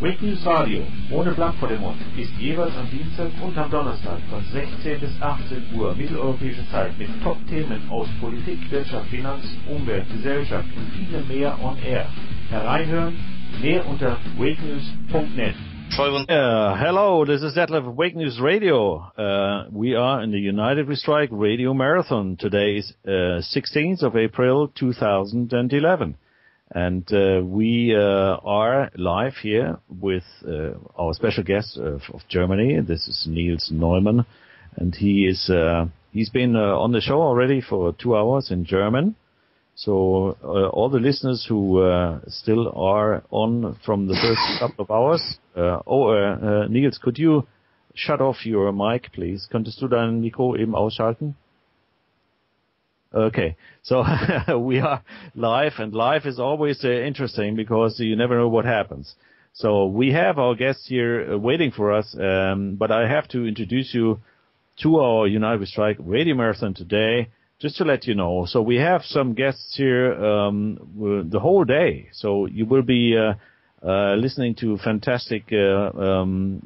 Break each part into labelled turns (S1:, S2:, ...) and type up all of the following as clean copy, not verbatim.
S1: Wake News Radio, ohne Blatt vor dem Mund, ist jeweils am Dienstag und am Donnerstag von 16 bis 18 Uhr mitteleuropäische Zeit mit Top-Themen aus Politik, Wirtschaft, Finanz, Umwelt, Gesellschaft und vielem mehr on air. Hereinhören, mehr unter wakenews.net.
S2: Hello, this is Detlef of Wake News Radio. We are in the UNITEDWESTRIKE Radio Marathon. Today is 16th of April 2011. And we are live here with our special guest of Germany. This is Niels Neumann. And he's been on the show already for 2 hours in German. So all the listeners who still are on from the first couple of hours. Niels, could you shut off your mic, please? Könntest du dein Mikro eben ausschalten? Okay, so we are live, and live is always interesting because you never know what happens. So we have our guests here waiting for us, but I have to introduce you to our UNITEDWESTRIKE Radio Marathon today, just to let you know. So we have some guests here the whole day, so you will be listening to fantastic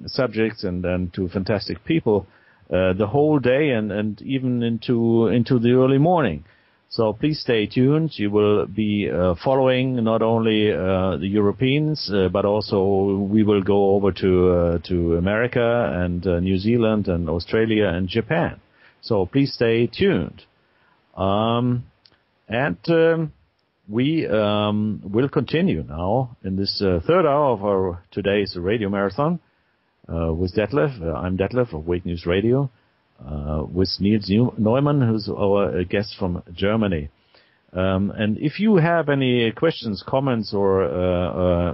S2: subjects and to fantastic people the whole day and even into the early morning. So please stay tuned. You will be following not only the Europeans, but also we will go over to America and New Zealand and Australia and Japan. So please stay tuned. We will continue now in this third hour of our today's radio marathon. With Detlef. I'm Detlef of Wake News Radio, with Niels Neumann, who's our guest from Germany. And if you have any questions, comments, or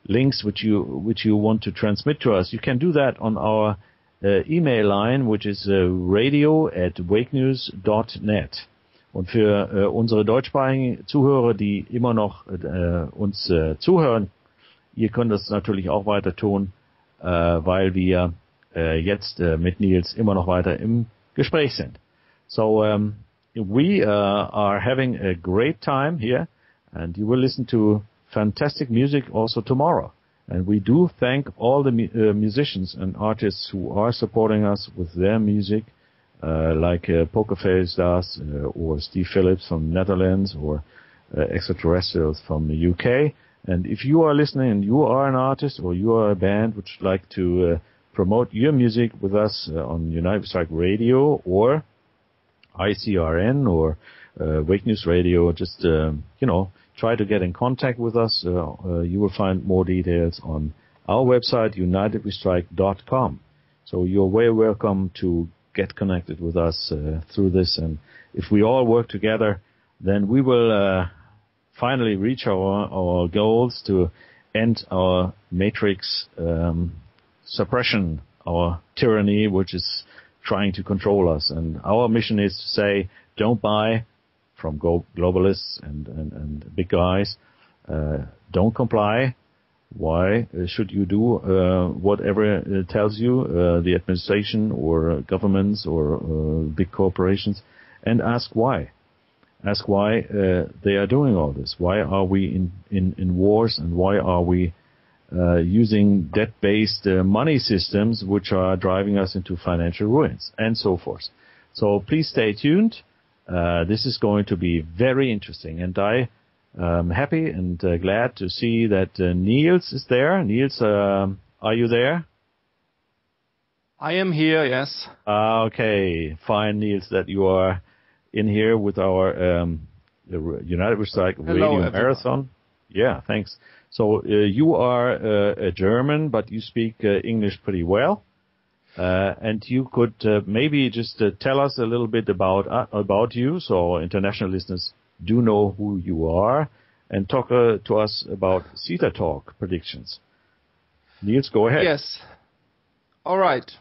S2: links which you want to transmit to us, you can do that on our email line, which is radio@wakenews.net. Und für unsere deutschsprachigen Zuhörer, die immer noch uns zuhören, ihr könnt das natürlich auch weiter tun, weil wir jetzt mit Niels immer noch weiter im Gespräch sind. So we are having a great time here, and you will listen to fantastic music also tomorrow. And we do thank all the musicians and artists who are supporting us with their music, like Pokerface does, or Steve Phillips from the Netherlands, or Extraterrestrials from the UK. And if you are listening and you are an artist or you are a band which would like to promote your music with us on UNITEDWESTRIKE Radio or ICRN or Wake News Radio, just, try to get in contact with us. You will find more details on our website, UNITEDWESTRIKE.com. So you're very welcome to get connected with us through this. And if we all work together, then we will finally reach our goals to end our matrix suppression, our tyranny, which is trying to control us. And our mission is to say, don't buy from globalists and big guys. Don't comply. Why should you do whatever it tells you, the administration or governments or big corporations, and ask why. Ask why they are doing all this. Why are we in wars, and why are we using debt-based money systems which are driving us into financial ruins, and so forth. So please stay tuned. This is going to be very interesting, and I am happy and glad to see that Niels is there. Niels, are you there?
S3: I am here, yes.
S2: Okay, fine, Niels, that you are in here with our UNITEDWESTRIKE Radio Marathon. Yeah, thanks. So you are a German, but you speak English pretty well, and you could maybe just tell us a little bit about you, so international listeners do know who you are, and talk to us about Zeta-Talk predictions. Niels, go ahead.
S3: Yes. All right.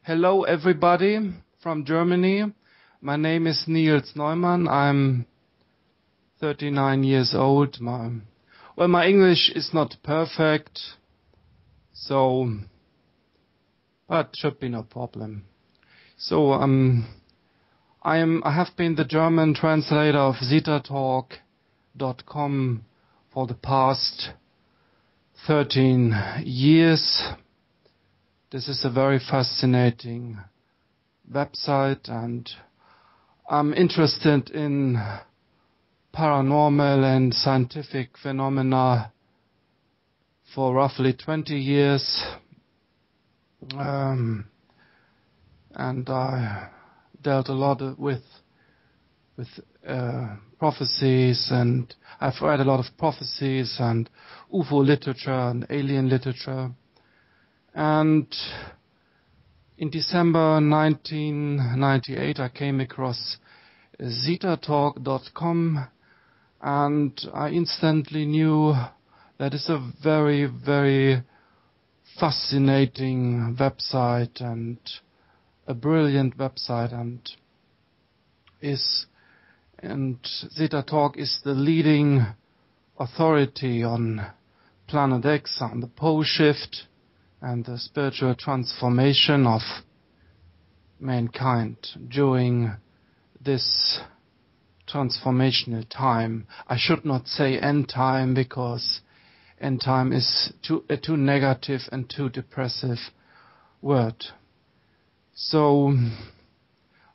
S3: Hello, everybody from Germany. My name is Niels Neumann. I'm 39 years old. My English is not perfect, but should be no problem. So, I have been the German translator of Zeta-Talk.com for the past 13 years. This is a very fascinating website, and I'm interested in paranormal and scientific phenomena for roughly 20 years. And I dealt a lot with prophecies, and I've read a lot of prophecies and UFO literature and alien literature. And in December 1998 I came across Zeta-Talk.com, and I instantly knew that it's a very, very fascinating website and a brilliant website, and Zeta-Talk is the leading authority on Planet X, on the Polshift and the spiritual transformation of mankind during this transformational time. I should not say end time, because end time is a too negative and too depressive word. So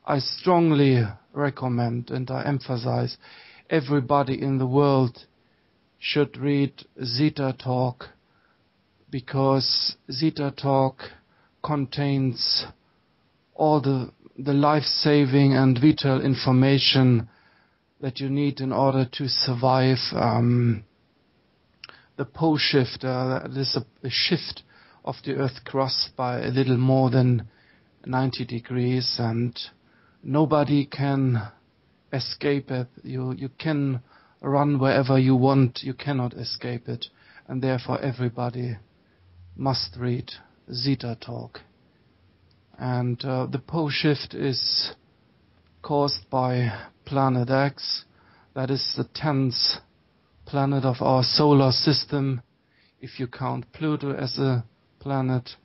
S3: I strongly recommend and I emphasize everybody in the world should read Zeta-Talk, because Zeta-Talk contains all the life-saving and vital information that you need in order to survive the Polshift. That is a shift of the Earth crust by a little more than 90 degrees, and nobody can escape it. You can run wherever you want, you cannot escape it, and therefore everybody must read Zeta-Talk. And the Polshift is caused by Planet X. That is the 10th planet of our solar system, if you count Pluto as a planet.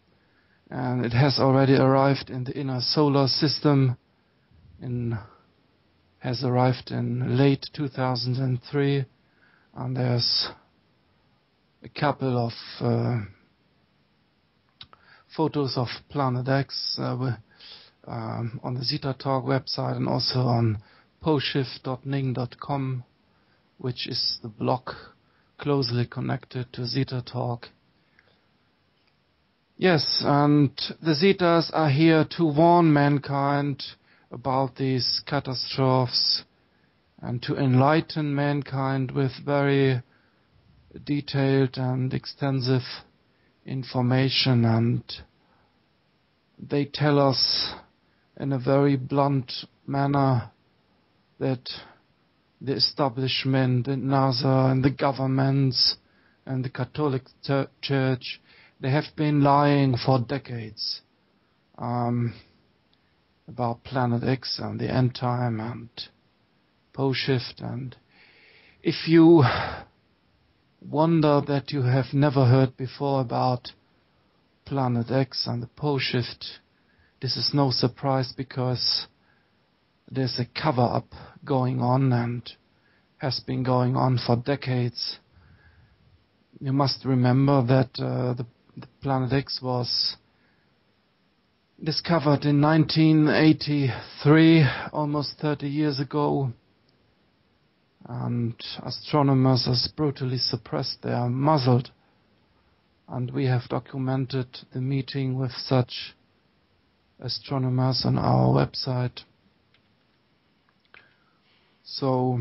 S3: And it has already arrived in the inner solar system, has arrived in late 2003, and there's a couple of photos of Planet X on the Zeta-Talk website, and also on Polshift.ning.com, which is the blog closely connected to Zeta-Talk. Yes, and the Zetas are here to warn mankind about these catastrophes and to enlighten mankind with very detailed and extensive information, and they tell us in a very blunt manner that the establishment and NASA and the governments and the Catholic Church, they have been lying for decades about Planet X and the end time and Polshift. And if you wonder that you have never heard before about Planet X and the Polshift, this is no surprise, because there's a cover-up going on and has been going on for decades. You must remember that the Planet X was discovered in 1983, almost 30 years ago, and astronomers are brutally suppressed. They are muzzled, and we have documented the meeting with such astronomers on our website. So,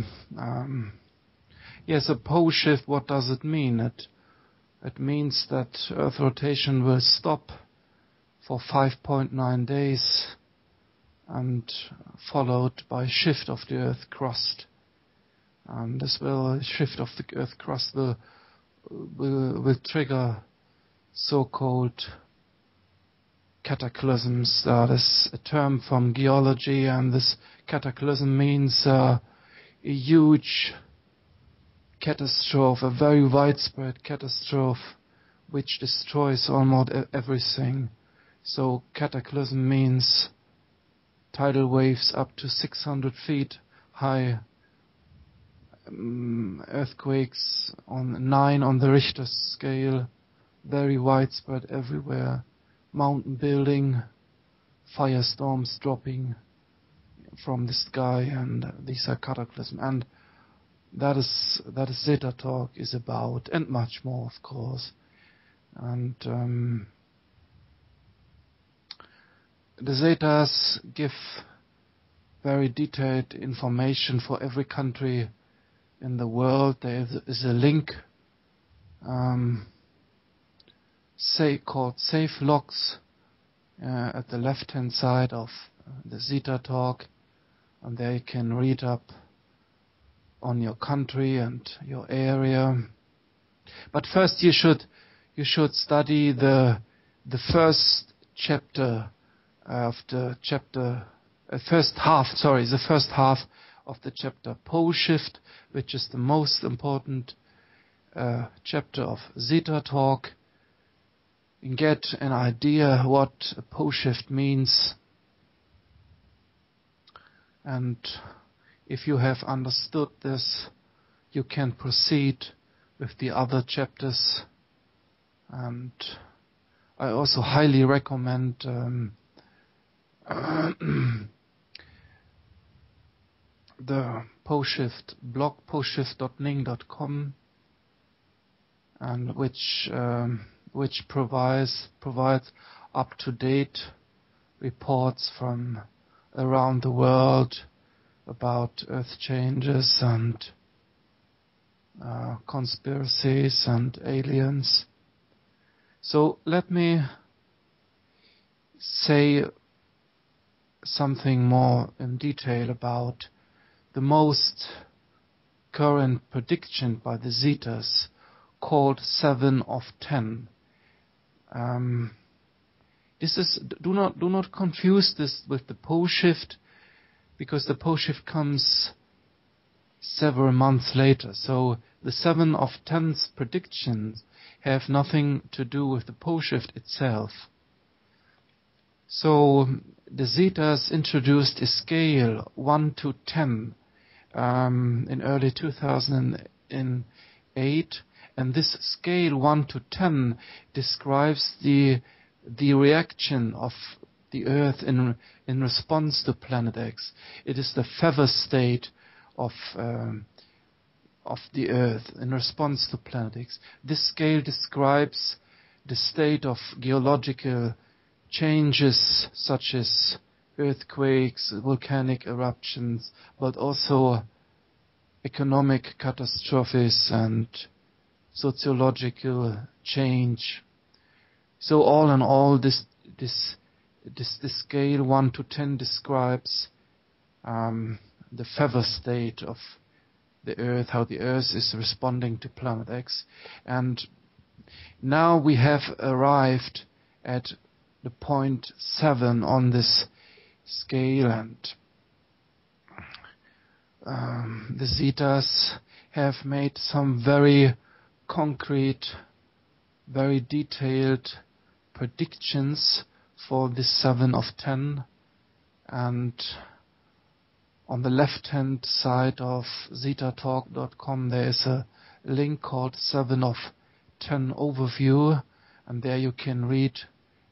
S3: yes, a Polshift, what does it mean? It means that Earth rotation will stop for 5.9 days, and followed by shift of the Earth crust. And this shift of the Earth crust will trigger so-called cataclysms. That is a term from geology, and this cataclysm means a huge catastrophe, a very widespread catastrophe, which destroys almost everything. So cataclysm means tidal waves up to 600 feet high earthquakes on 9 on the Richter scale, very widespread everywhere, mountain building, firestorms dropping from the sky, and these are cataclysms. And that is Zeta-Talk is about, and much more, of course. And the Zetas give very detailed information for every country in the world. There is a link called Save Logs at the left-hand side of the Zeta-Talk, and there you can read up on your country and your area. But first you should study the first chapter of the chapter, the first half of the chapter Polshift, which is the most important chapter of Zeta-Talk, and get an idea what a Polshift means. And if you have understood this, you can proceed with the other chapters. And I also highly recommend the Polshift blog, polshift.ning.com, and which provides up-to-date reports from around the world about earth changes and conspiracies and aliens. So let me say something more in detail about the most current prediction by the Zetas, called 7 of 10. This is, do not confuse this with the Polshift, because the Polshift comes several months later. So the 7 of 10's predictions have nothing to do with the Polshift itself. So the Zetas introduced a scale 1 to 10 in early 2008, and this scale 1 to 10 describes the reaction of the Earth in response to Planet X. It is the feather state of the Earth in response to Planet X. This scale describes the state of geological changes such as earthquakes, volcanic eruptions, but also economic catastrophes and sociological change. So all in all, this scale 1 to 10 describes the feather state of the Earth, how the Earth is responding to Planet X. And now we have arrived at the point 7 on this scale, and the Zetas have made some very concrete, very detailed predictions for this 7 of 10. And on the left-hand side of Zeta-Talk.com there is a link called 7 of 10 Overview, and there you can read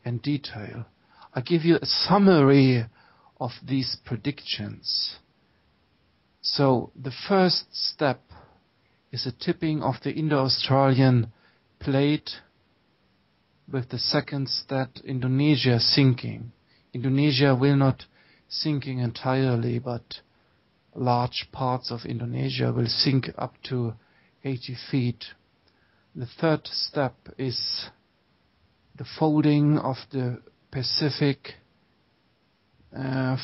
S3: in detail. I give you a summary of these predictions. So the first step is a tipping of the Indo-Australian plate, with the second step Indonesia sinking. Indonesia will not sinking entirely, but large parts of Indonesia will sink up to 80 feet. The third step is the folding of the Pacific,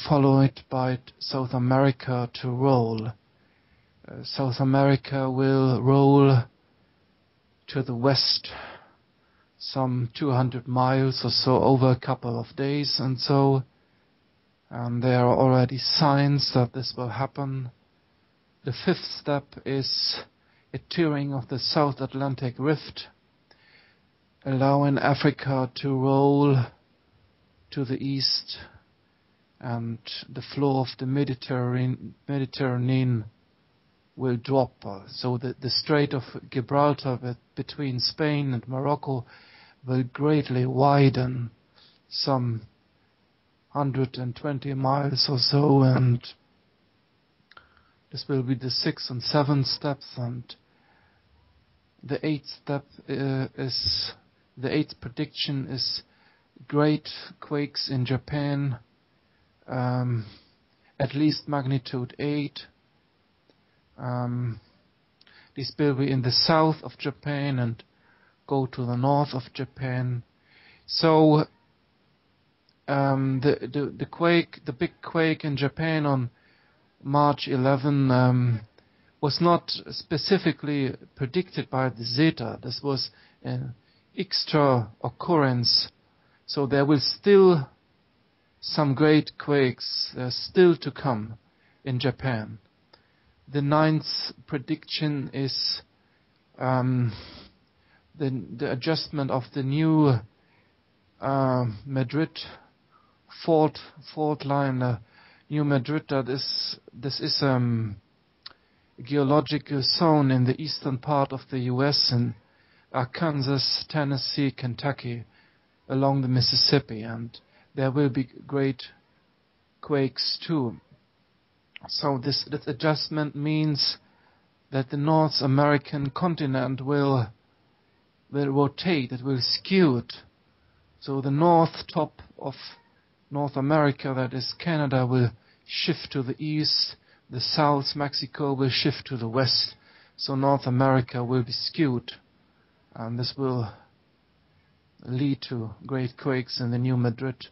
S3: followed by South America to roll. South America will roll to the west some 200 miles or so over a couple of days, and so there are already signs that this will happen. The fifth step is a tearing of the South Atlantic Rift, allowing Africa to roll to the east, and the flow of the Mediterranean will drop. So the Strait of Gibraltar between Spain and Morocco will greatly widen, some 120 miles or so, and this will be the 6th and 7th steps, and the 8th step is, the 8th prediction is great quakes in Japan, at least magnitude 8. This will be in the south of Japan and go to the north of Japan. So the quake, the big quake in Japan on March 11 was not specifically predicted by the Zeta. This was an extra occurrence. So there will still some great quakes still to come in Japan. The 9th prediction is the adjustment of the new Madrid fault line. New Madrid, this is a geological zone in the eastern part of the U.S. in Arkansas, Tennessee, Kentucky, along the Mississippi, and there will be great quakes too. So this adjustment means that the North American continent will rotate, it will skew it. So the north top of North America, that is Canada, will shift to the east, the South Mexico will shift to the west, so North America will be skewed, and this will lead to great quakes in the New Madrid,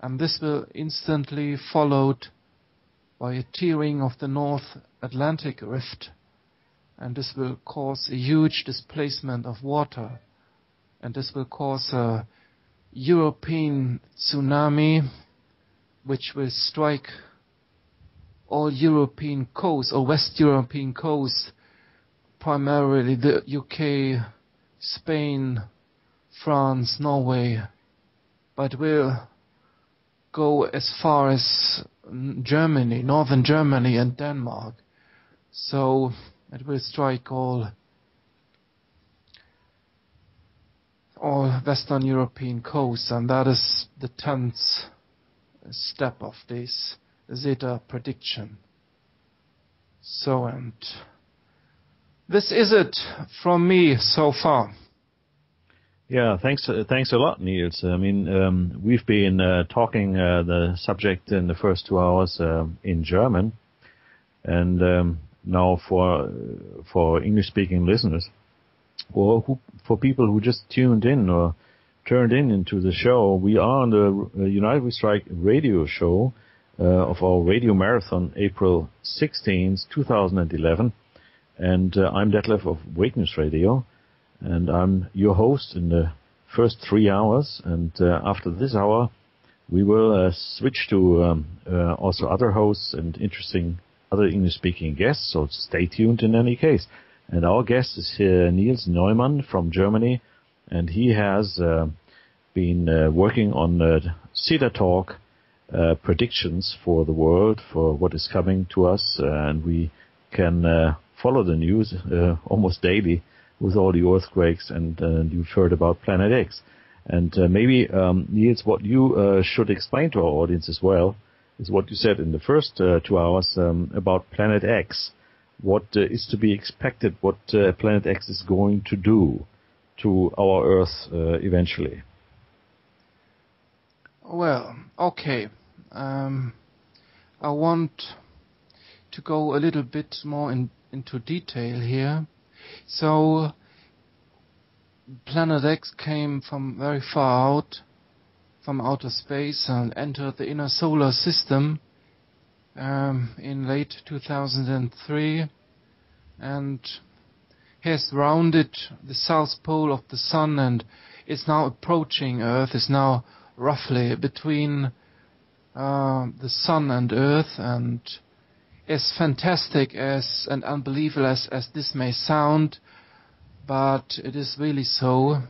S3: and this will instantly followed by a tearing of the North Atlantic rift, and this will cause a huge displacement of water, and this will cause a European tsunami which will strike all European coasts or West European coasts, primarily the UK, Spain, France, Norway, but will go as far as Germany, northern Germany and Denmark. So it will strike all Western European coasts, and that is the 10th step of this Zeta prediction. So, and this is it from me so far.
S2: Yeah, thanks a lot, Niels. I mean, we've been talking the subject in the first 2 hours in German, and now for English-speaking listeners, or for people who just tuned in or turned into the show, we are on the UNITEDWESTRIKE radio show of our radio marathon, April 16th, 2011, and I'm Detlef of Wake News Radio. And I'm your host in the first 3 hours. And after this hour, we will switch to also other hosts and interesting other English-speaking guests. So stay tuned in any case. And our guest is Niels Neumann from Germany, and he has been working on Zeta-Talk predictions for the world, for what is coming to us, and we can follow the news almost daily with all the earthquakes, and you've heard about Planet X. And maybe, Niels, what you should explain to our audience as well is what you said in the first 2 hours about Planet X. What is to be expected, what Planet X is going to do to our Earth eventually.
S3: Well, okay. I want to go a little bit more into detail here. So, Planet X came from very far out, from outer space, and entered the inner solar system in late 2003, and has rounded the south pole of the sun and is now approaching Earth, is now roughly between the sun and Earth, and as fantastic as and unbelievable as this may sound, but it is really so.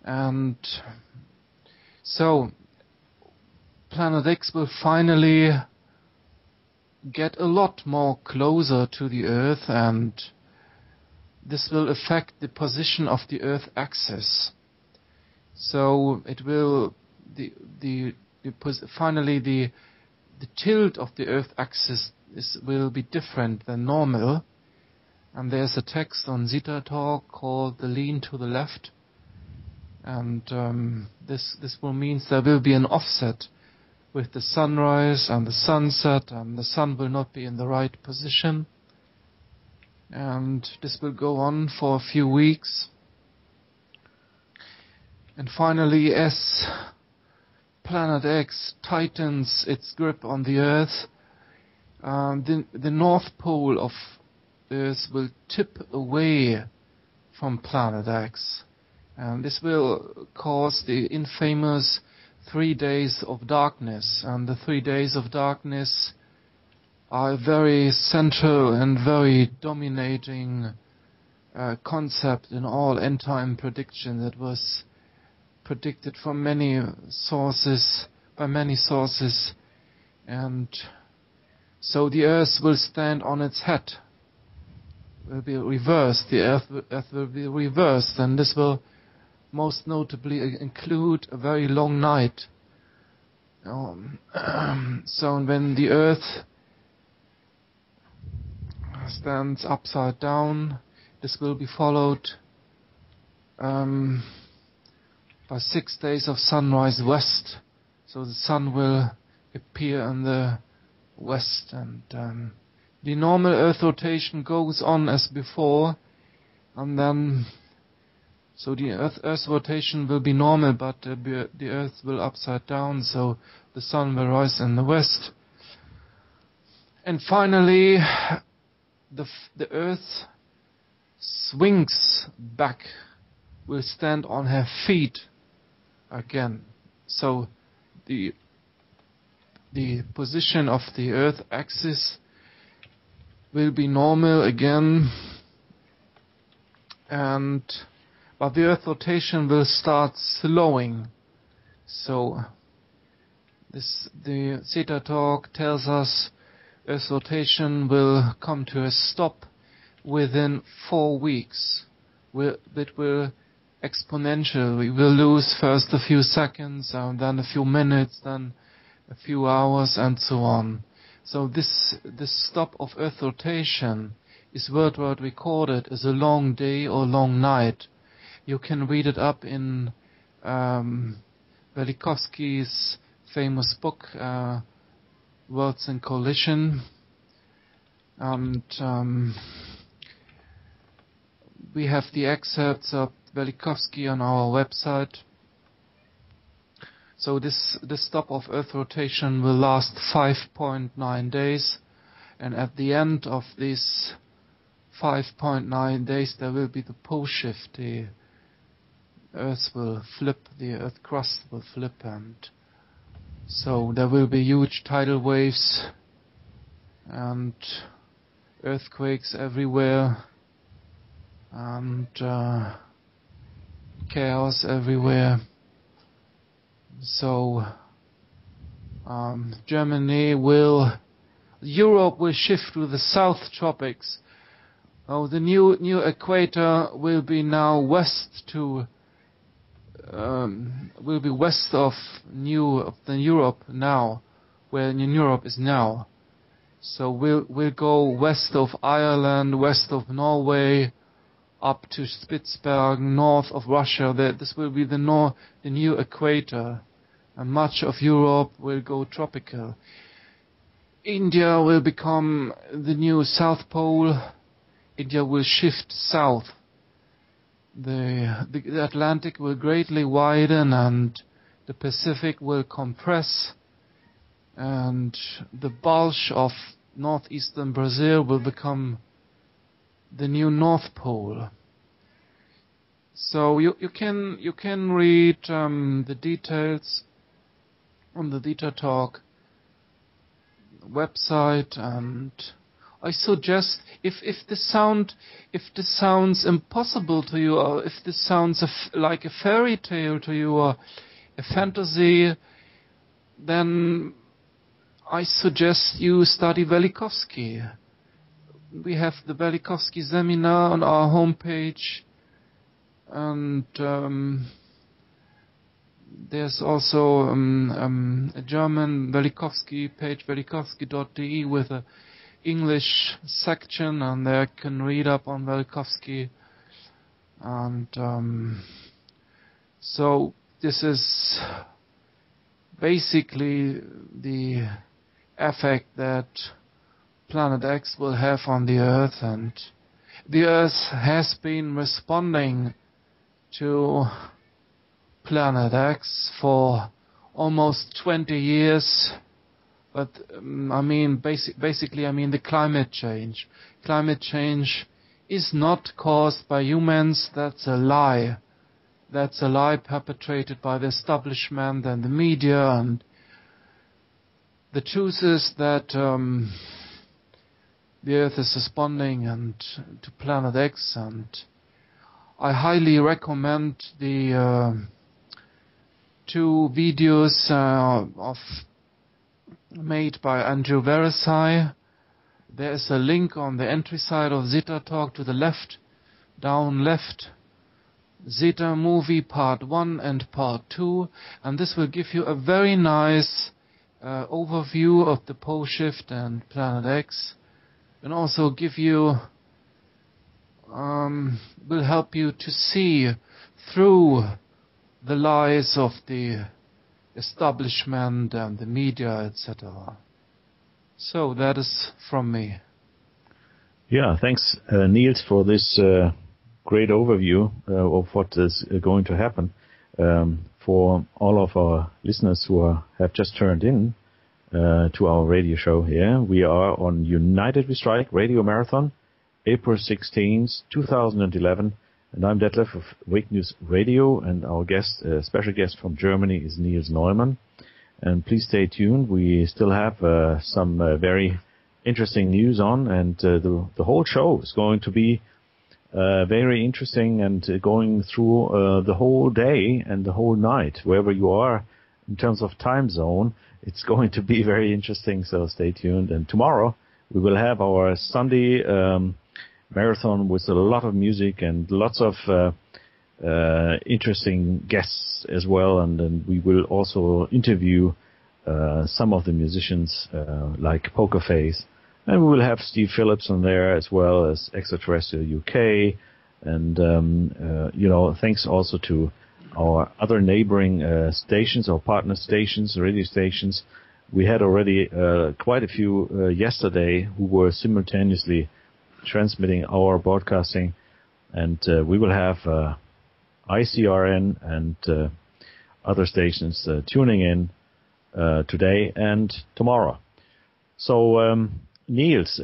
S3: And so Planet X will finally get a lot more closer to the Earth, and this will affect the position of the Earth axis. So it will finally the tilt of the Earth axis will be different than normal. And there's a text on Zeta-Talk called "The Lean to the Left," and this will mean there will be an offset with the sunrise and the sunset, and the sun will not be in the right position. And this will go on for a few weeks. And finally, as Planet X tightens its grip on the Earth, the North Pole of Earth will tip away from Planet X. And this will cause the infamous 3 days of darkness. And the 3 days of darkness are a very central and very dominating concept in all end-time prediction that was predicted from many sources, by many sources. And so the Earth will stand on its head, will be reversed. The Earth will be reversed, and this will most notably include a very long night. So when the Earth stands upside down, this will be followed by 6 days of sunrise west. So the sun will appear in the west, and the normal Earth rotation goes on as before, and then so the Earth rotation will be normal, but the Earth will upside down, so the sun will rise in the west. And finally, the Earth swings back, will stand on her feet again. So the position of the Earth axis will be normal again, but the Earth rotation will start slowing. So the Zeta-Talk tells us Earth rotation will come to a stop within 4 weeks. It will exponential. We will lose first a few seconds, then a few minutes, then a few hours, and so on. So this stop of Earth rotation is worldwide recorded as a long day or long night. You can read it up in Velikovsky's famous book, Worlds in Collision. And we have the excerpts of Velikovsky on our website. So this stop of Earth rotation will last 5.9 days, and at the end of these 5.9 days there will be the Polshift. The Earth will flip, the Earth crust will flip, and so there will be huge tidal waves and earthquakes everywhere, and chaos everywhere. So Europe will shift to the South Tropics. Oh, the new equator will be now west of Europe now, where Europe is now. So we'll go west of Ireland, west of Norway, up to Spitsbergen, north of Russia. This will be the new equator, and much of Europe will go tropical. India will become the new South Pole. India will shift south. The Atlantic will greatly widen, and the Pacific will compress, and the bulge of northeastern Brazil will become the new North Pole. So you can read the details on the Zeta-Talk website, and I suggest if this sounds impossible to you, or if this sounds like a fairy tale to you, or a fantasy, then I suggest you study Velikovsky. We have the Velikovsky seminar on our homepage, and there's also a German Velikovsky page, velikovsky.de, with a English section, and there I can read up on Velikovsky. And so this is basically the effect that Planet X will have on the Earth, and the Earth has been responding to Planet X for almost 20 years. But basically, the climate change. Climate change is not caused by humans. That's a lie. That's a lie perpetrated by the establishment and the media. And the truth is that the Earth is responding to Planet X, and I highly recommend the 2 videos made by Andrew Versailles. There is a link on the entry side of Zeta-Talk to the left, down left, Zeta movie part 1 and part 2, and this will give you a very nice overview of the Polshift and Planet X, and also will help you to see through the lies of the establishment and the media, etc. So that is from me.
S2: Yeah, thanks, Niels, for this great overview of what is going to happen. For all of our listeners who have just turned in to our radio show here, we are on United We Strike Radio Marathon, April 16th, 2011. And I'm Detlef of Wake News Radio, and our special guest from Germany is Niels Neumann. And please stay tuned. We still have some very interesting news on, and the whole show is going to be very interesting and going through the whole day and the whole night, wherever you are in terms of time zone. It's going to be very interesting, so stay tuned. And tomorrow we will have our Sunday marathon with a lot of music and lots of interesting guests as well, and then we will also interview some of the musicians like Poker Face, and we will have Steve Phillips on there as well as Extraterrestrial UK, and thanks also to our other neighboring stations, our partner stations, radio stations. We had already quite a few yesterday who were simultaneously transmitting our broadcasting, and we will have ICRN and other stations tuning in today and tomorrow. So, Niels,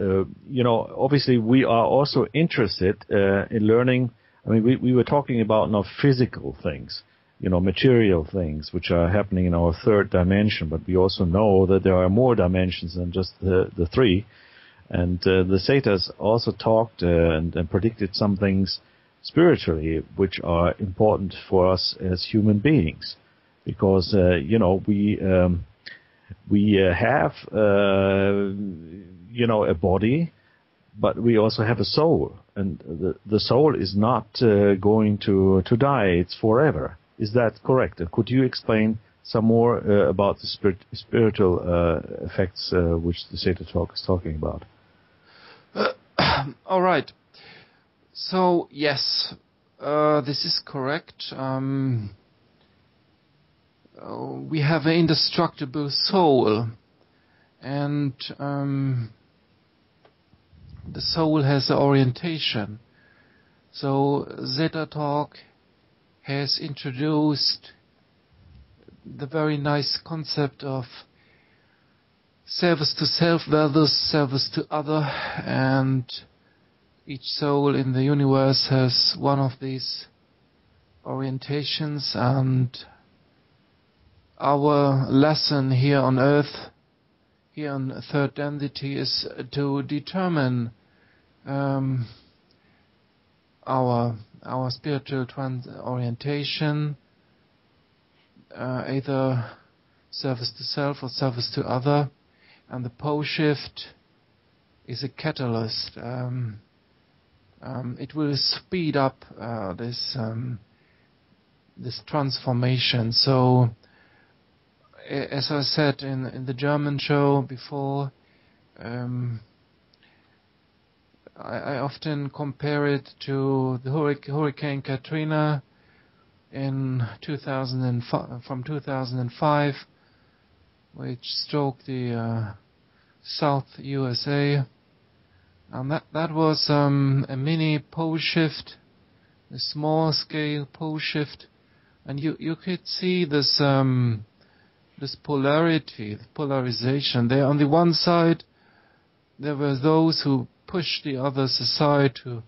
S2: obviously we are also interested in learning. I mean, we were talking about now physical things, material things which are happening in our third dimension, but we also know that there are more dimensions than just the 3. And the Zetas also talked and predicted some things spiritually which are important for us as human beings, because we have a body, but we also have a soul, and the soul is not going to die; it's forever. Is that correct? And could you explain some more about the spiritual effects which the Zeta-Talk is talking about?
S3: All right. So yes, this is correct. We have an indestructible soul, and the soul has an orientation. So Zeta-Talk has introduced the very nice concept of service to self versus service to other, and each soul in the universe has one of these orientations, and our lesson here on Earth, here on third density, is to determine our spiritual orientation, either service to self or service to other. and the Polshift is a catalyst. It will speed up this transformation. So, as I said in the German show before, I often compare it to the Hurricane Katrina in 2005, which struck the South USA, and that was a mini Polshift, a small scale Polshift, and you could see this polarity, the polarization. There, on the one side, there were those who pushed the others aside, who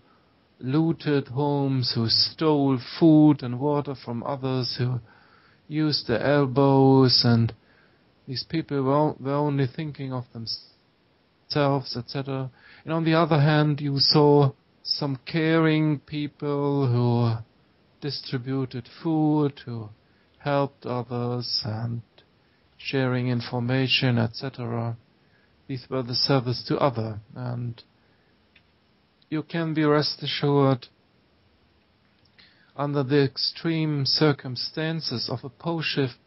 S3: looted homes, who stole food and water from others, who used their elbows, and these people were only thinking of themselves, etc. And on the other hand, you saw some caring people who distributed food, who helped others, and sharing information, etc. These were the service to other, and you can be rest assured, under the extreme circumstances of a Polshift,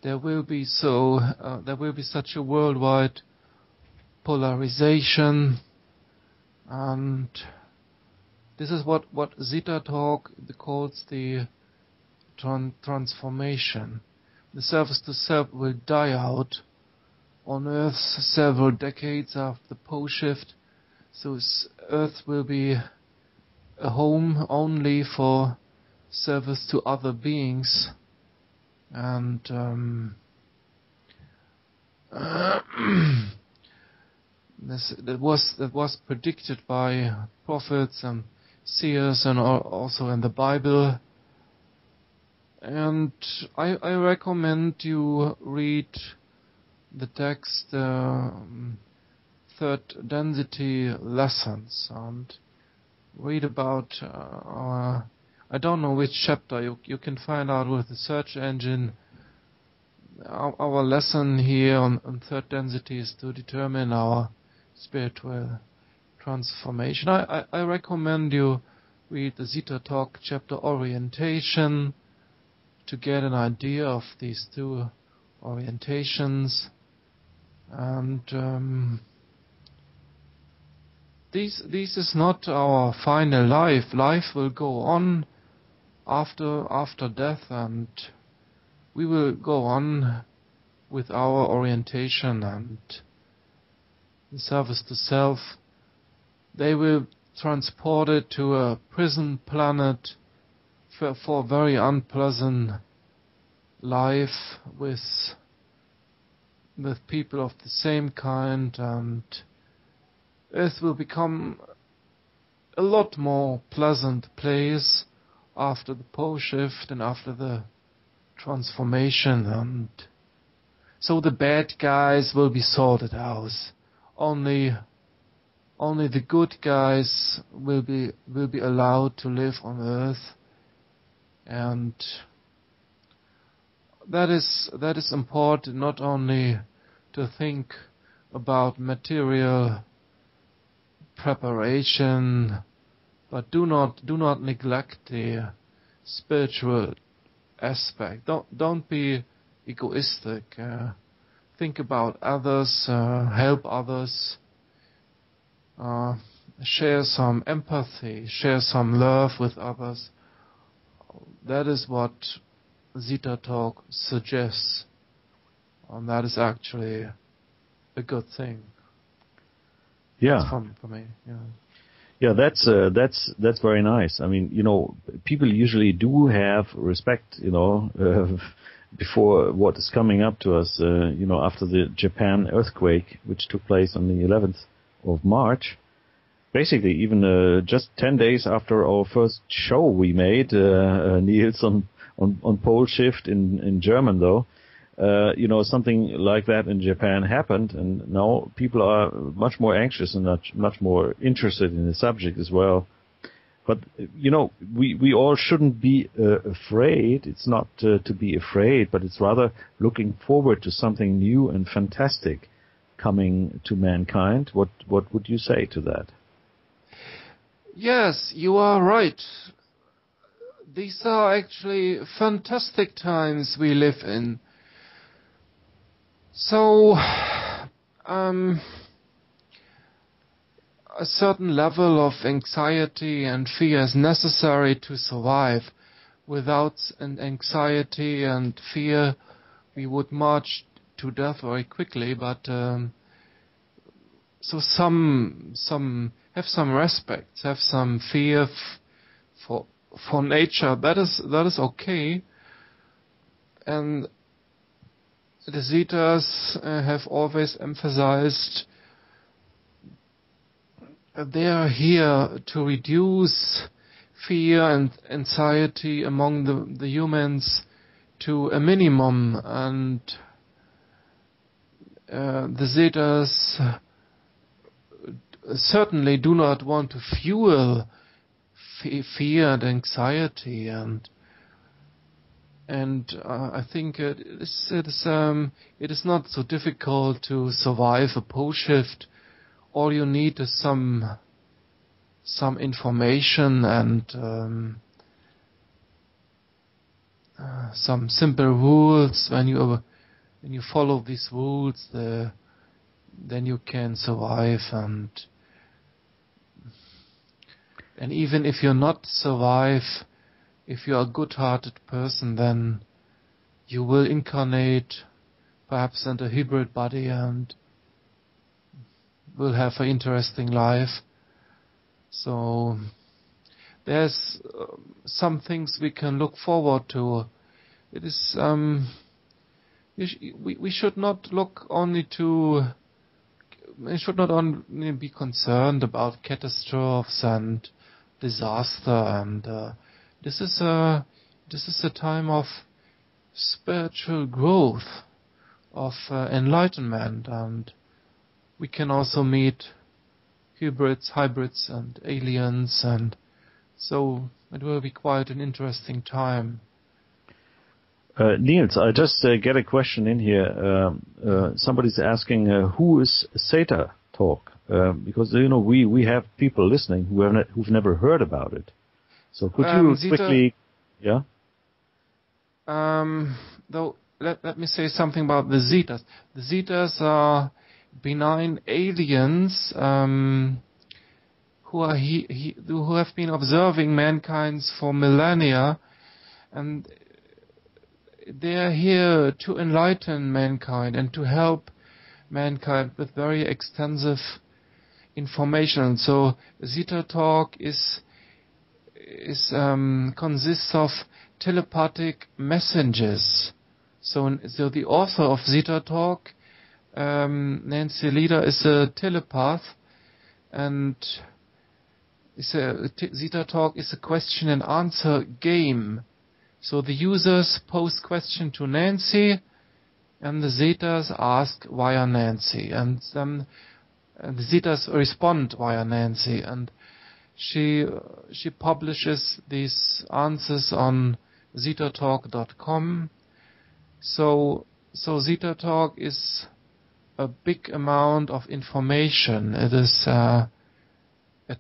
S3: there will be such a worldwide polarization, and this is what Zeta-Talk calls the transformation. The service to self will die out on Earth several decades after the Polshift. So Earth will be a home only for service to other beings, and that was predicted by prophets and seers, and also in the Bible. And I recommend you read the text. Third density lessons, and read about I don't know which chapter. You can find out with the search engine. Our lesson here on third density is to determine our spiritual transformation. I recommend you read the Zeta-Talk chapter Orientation to get an idea of these two orientations, and This is not our final life. Life will go on after death, and we will go on with our orientation and the service to self. They will transport it to a prison planet for a very unpleasant life with people of the same kind, and Earth will become a lot more pleasant place after the Polshift and after the transformation, and so the bad guys will be sorted out. Only the good guys will be allowed to live on Earth, and that is important, not only to think about material preparation, but do not neglect the spiritual aspect. Don't be egoistic. Think about others, help others, share some empathy, share some love with others. That is what Zeta-Talk suggests, and that is actually a good thing.
S2: Yeah.
S3: That's fun for me. Yeah.
S2: Yeah, that's very nice. I mean, people usually do have respect, before what is coming up to us, after the Japan earthquake, which took place on the 11th of March. Basically, even just 10 days after our first show we made, Niels, on Polshift in German, though, something like that in Japan happened, and now people are much more anxious and much more interested in the subject as well. But, we all shouldn't be afraid. It's not to be afraid, but it's rather looking forward to something new and fantastic coming to mankind. What would you say to that?
S3: Yes, you are right. These are actually fantastic times we live in. So, a certain level of anxiety and fear is necessary to survive. Without an anxiety and fear, we would march to death very quickly. But so some have some respect, have some fear for nature. That is okay. And the Zetas have always emphasized they are here to reduce fear and anxiety among the humans to a minimum, and the Zetas certainly do not want to fuel fear and anxiety, and I think it is not so difficult to survive a Polshift. All you need is some information and some simple rules. When you follow these rules, then you can survive. And even if you not survive, if you are a good-hearted person, then you will incarnate perhaps in a hybrid body and will have an interesting life. So there's some things we can look forward to. It is we should not look only to. We should not only be concerned about catastrophes and disaster, and this is a time of spiritual growth, of enlightenment, and we can also meet hybrids and aliens, and so it will be quite an interesting time.
S2: Niels, I just get a question in here. Somebody's asking who is Zeta-Talk? Because we have people listening who've never heard about it. So could you quickly, yeah?
S3: Though let me say something about the Zetas. The Zetas are benign aliens who have been observing mankind for millennia, and they are here to enlighten mankind and to help mankind with very extensive information. So Zeta-Talk consists of telepathic messages. So the author of Zeta-Talk, Nancy Leader, is a telepath, and Zeta-Talk is a question and answer game. So the users pose question to Nancy, and the Zetas ask via Nancy, and then the Zetas respond via Nancy, and she publishes these answers on Zeta-Talk.com. So Zeta-Talk is a big amount of information. It is a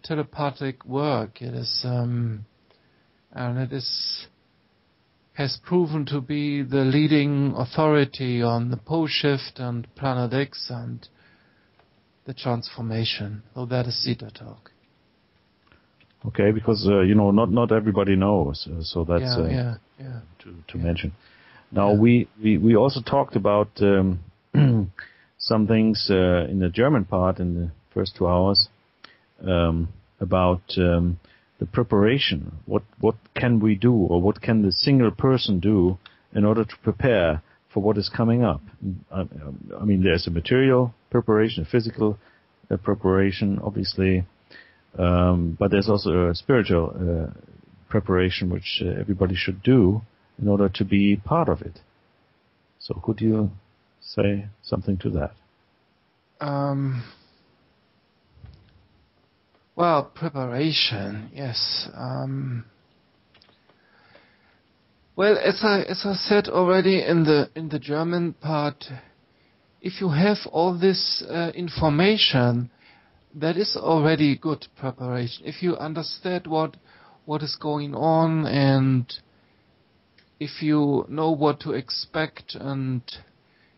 S3: telepathic work. It is and it has proven to be the leading authority on the Polshift and Planet X and the transformation. So that is Zeta-Talk.
S2: Okay, because not everybody knows, so that's to mention. Now we also talked about some things in the German part in the first 2 hours about the preparation. What can we do, or what can the single person do in order to prepare for what is coming up? I mean, there's a material preparation, a physical preparation, obviously, but there's also a spiritual preparation which everybody should do in order to be part of it. So could you say something to that?
S3: Well, preparation, yes. Well, as I said already in the German part, if you have all this information, that is already good preparation. If you understand what is going on, and if you know what to expect, and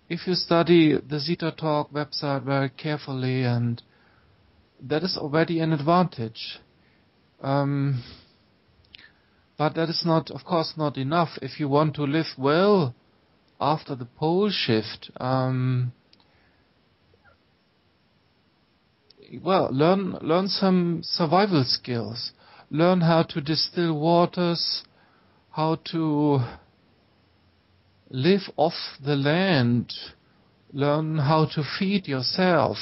S3: if you study the Zeta-Talk website very carefully, and that is already an advantage. But that is not, of course, not enough if you want to live well after the Polshift. Well, learn some survival skills. Learn how to distill waters, how to live off the land. Learn how to feed yourself.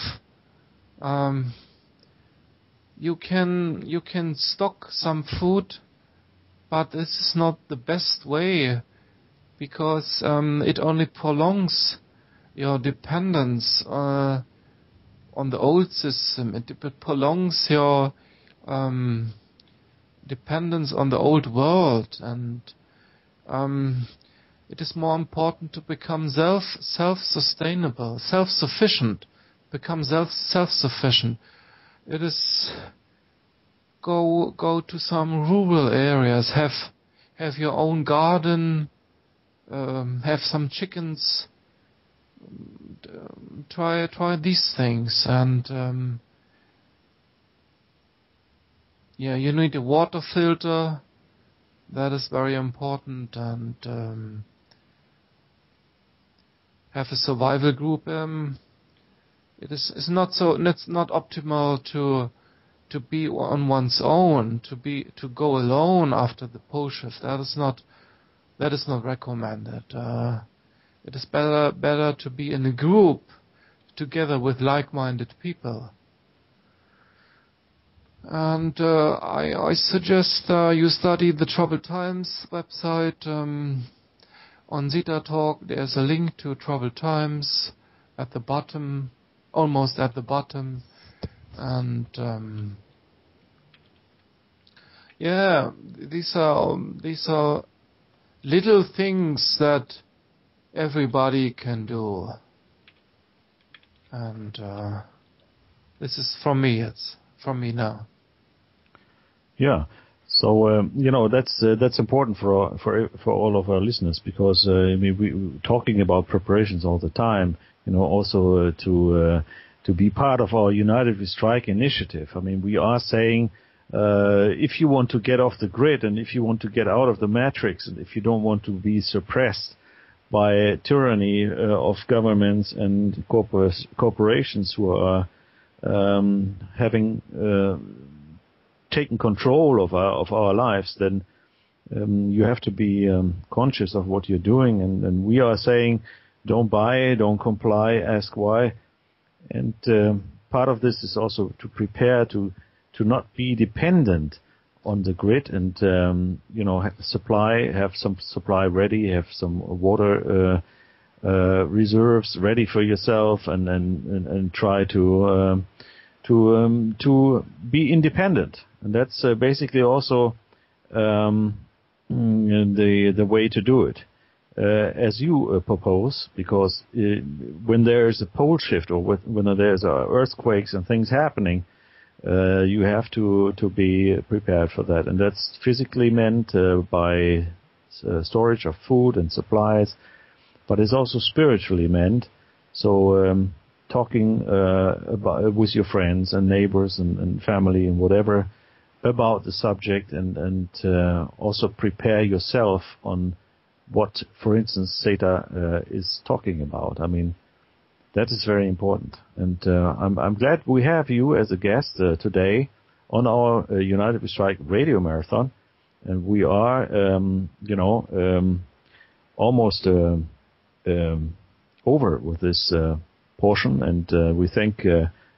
S3: You can stock some food, but this is not the best way, because it only prolongs your dependence on the old system. It prolongs your dependence on the old world, and it is more important to become self-sustainable, self-sufficient. Become self-sufficient. It is go to some rural areas, have your own garden, have some chickens. Try these things, and you need a water filter. That is very important, and have a survival group. It's not optimal to be on one's own, to go alone after the Polshift. That is not recommended. It is better to be in a group together with like-minded people. And I suggest you study the Troubled Times website. On Zeta-Talk, there's a link to Troubled Times at the bottom, almost at the bottom. And these are little things that everybody can do. And this is from me. It's from me now.
S2: Yeah. So that's important for all of our listeners, because we talking about preparations all the time. Also to be part of our United We Strike initiative. We are saying if you want to get off the grid, and if you want to get out of the matrix, and if you don't want to be suppressed by tyranny of governments and corporations who are having taken control of our lives, then you have to be conscious of what you're doing. And we are saying, don't buy, don't comply, ask why. And part of this is also to prepare to not be dependent on the grid, and have some supply ready, have some water reserves ready for yourself, and try to be independent. And that's basically also the way to do it, as you propose, because when there's a pole shift, or when there's earthquakes and things happening, you have to be prepared for that. And that's physically meant by storage of food and supplies, but it's also spiritually meant. So talking with your friends and neighbors and family and whatever about the subject, and also prepare yourself on what, for instance, Zeta is talking about. That is very important. And I'm glad we have you as a guest today on our United We Strike radio marathon. And we are, almost over with this portion. And we thank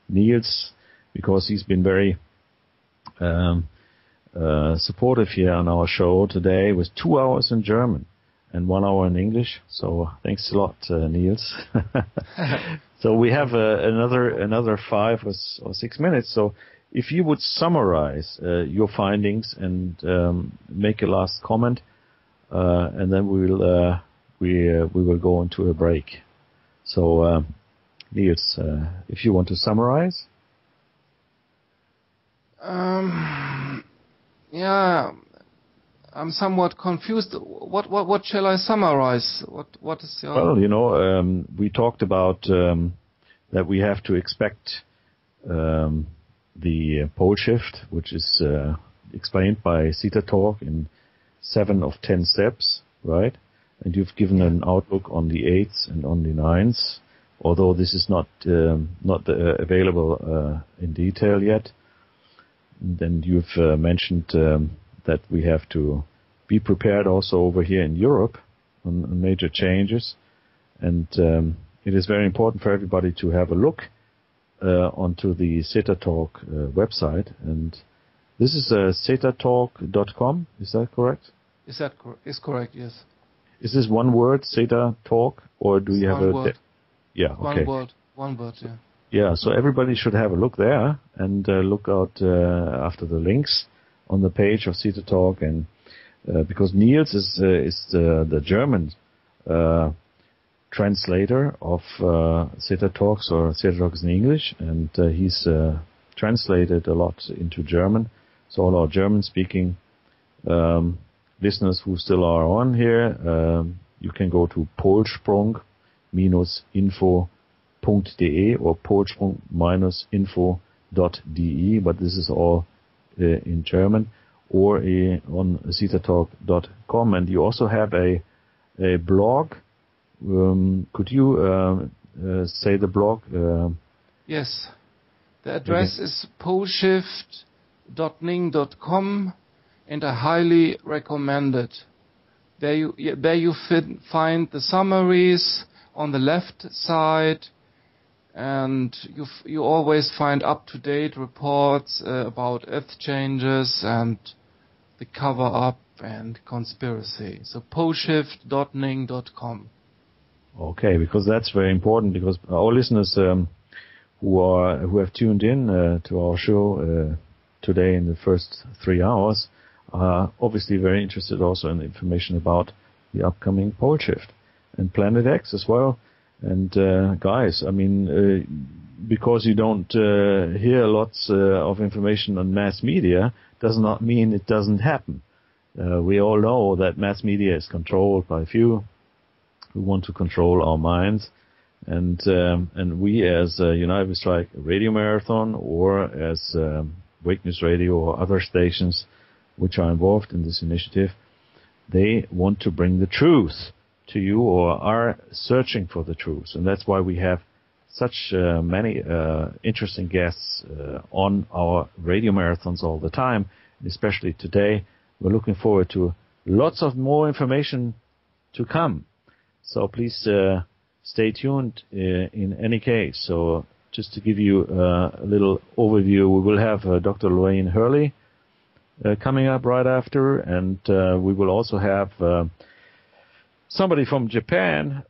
S2: Niels, because he's been very supportive here on our show today, with 2 hours in German and 1 hour in English. So thanks a lot, Niels. So we have another 5 or 6 minutes. So if you would summarize your findings and make a last comment, and then we will go into a break. So Niels, if you want to summarize.
S3: Yeah, I'm somewhat confused. What shall I summarize? What is your...
S2: Well, we talked about that we have to expect the Polshift, which is explained by Zeta-Talk in 7 of 10 steps, right? And you've given an outlook on the 8s and on the 9s, although this is not available in detail yet. And then you've mentioned that we have to be prepared also over here in Europe on major changes. And it is very important for everybody to have a look onto the Zeta-Talk website. And this is Zeta-Talk.com, is that correct?
S3: Is correct, yes.
S2: Is this one word, Zeta-Talk, or do you have
S3: one
S2: a...
S3: word.
S2: Yeah, okay.
S3: One word, yeah.
S2: Yeah, so everybody should have a look there and look out after the links on the page of Zeta-Talk, and because Niels is the German translator of Zeta-Talks, or Zeta-Talk is in English, and he's translated a lot into German. So all our German-speaking listeners who still are on here, you can go to polsprung-info.de or polsprung-info.de, but this is all in German, or on Zeta-Talk.com. And you also have a blog. Could you say the blog?
S3: Yes. The address is Polshift.ning.com, and I highly recommend it. There you find the summaries on the left side, and you always find up-to-date reports about Earth changes and the cover-up and conspiracy. So Polshift.ning.com.
S2: Okay, because that's very important, because our listeners who have tuned in to our show today in the first 3 hours are obviously very interested also in information about the upcoming Polshift and Planet X as well. And guys, I mean, because you don't hear lots of information on mass media does not mean it doesn't happen. We all know that mass media is controlled by a few who want to control our minds. And we as UNITEDWESTRIKE Radio Marathon, or as Wake News Radio or other stations which are involved in this initiative, they want to bring the truth to you, or are searching for the truth. And that's why we have such many interesting guests on our radio marathons all the time, and especially today. We're looking forward to lots of more information to come. So please stay tuned in any case. So just to give you a little overview, we will have Dr. Lorraine Hurley coming up right after, and we will also have somebody from Japan,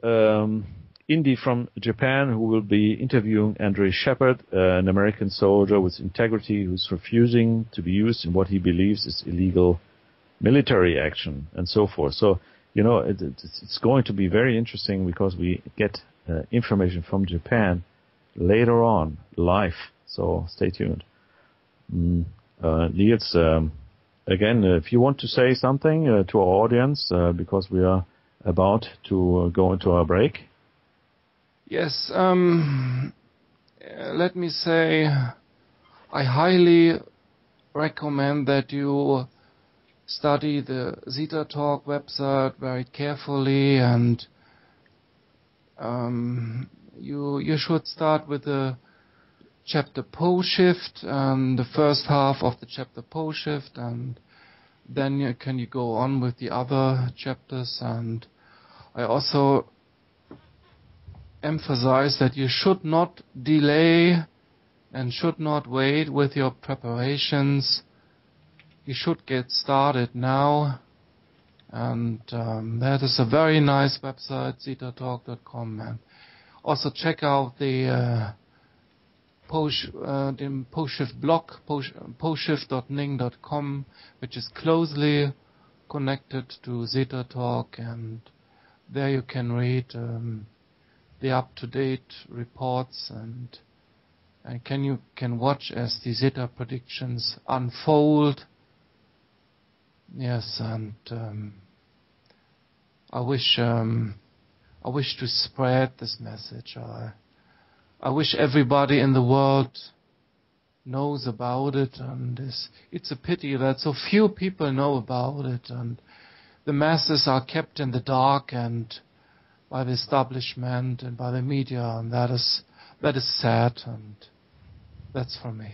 S2: Indy from Japan, who will be interviewing Andre Shepard, an American soldier with integrity who's refusing to be used in what he believes is illegal military action, and so forth. So, it's going to be very interesting, because we get information from Japan later on, live. So stay tuned. Niels, again, if you want to say something to our audience, because we are about to go into our break.
S3: Yes, let me say, I highly recommend that you study the Zeta-Talk website very carefully, and you should start with the chapter Polshift, and the first half of the chapter Polshift, and then you go on with the other chapters. And I also emphasize that you should not delay and should not wait with your preparations. You should get started now, and that is a very nice website, Zeta-Talk.com, and also check out the Polshift blog, Polshift.ning.com, which is closely connected to Zeta-Talk, and there you can read the up-to-date reports, and can watch as the Zeta predictions unfold. Yes, and I wish to spread this message. I wish everybody in the world knows about it, and it's a pity that so few people know about it, and the masses are kept in the dark and by the establishment and by the media, and that is sad, and that's from me.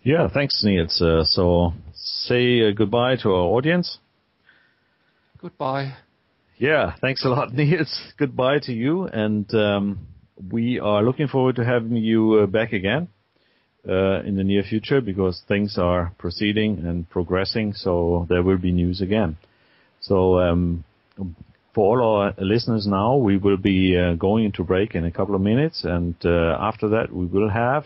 S2: Yeah, thanks, Niels. So say goodbye to our audience.
S3: Goodbye.
S2: Yeah, thanks a lot, Niels. Goodbye to you, and we are looking forward to having you back again in the near future, because things are proceeding and progressing, so there will be news again. So for all our listeners now, we will be going into break in a couple of minutes, and after that we will have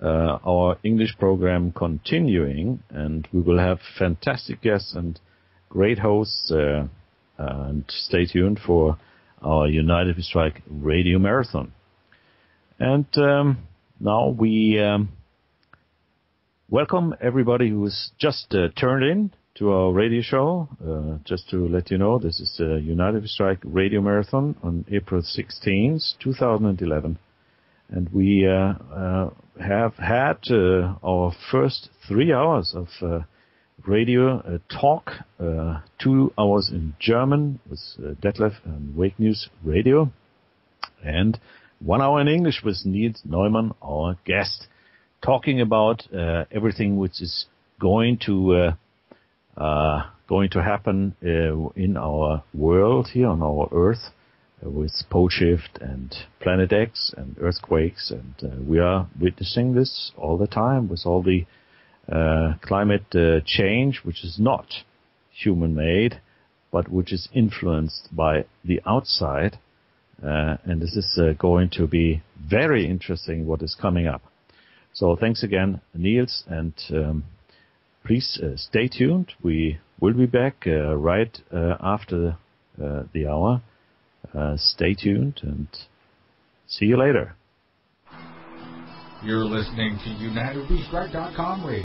S2: our English program continuing, and we will have fantastic guests and great hosts, and stay tuned for our United We Strike Radio Marathon. And now we welcome everybody who has just turned in to our radio show. Just to let you know, this is the United We Strike Radio Marathon on April 16th, 2011. And we have had our first 3 hours of radio talk, 2 hours in German with Detlef and Wake News Radio, and 1 hour in English with Niels Neumann, our guest, talking about everything which is going to happen in our world here on our Earth, with Polshift and Planet X and earthquakes, and we are witnessing this all the time with all the climate change, which is not human-made, but which is influenced by the outside, and this is going to be very interesting what is coming up. So thanks again, Niels, and please stay tuned. We will be back right after the hour. Stay tuned and see you later.
S4: You're listening to UnitedWeStrike.com radio.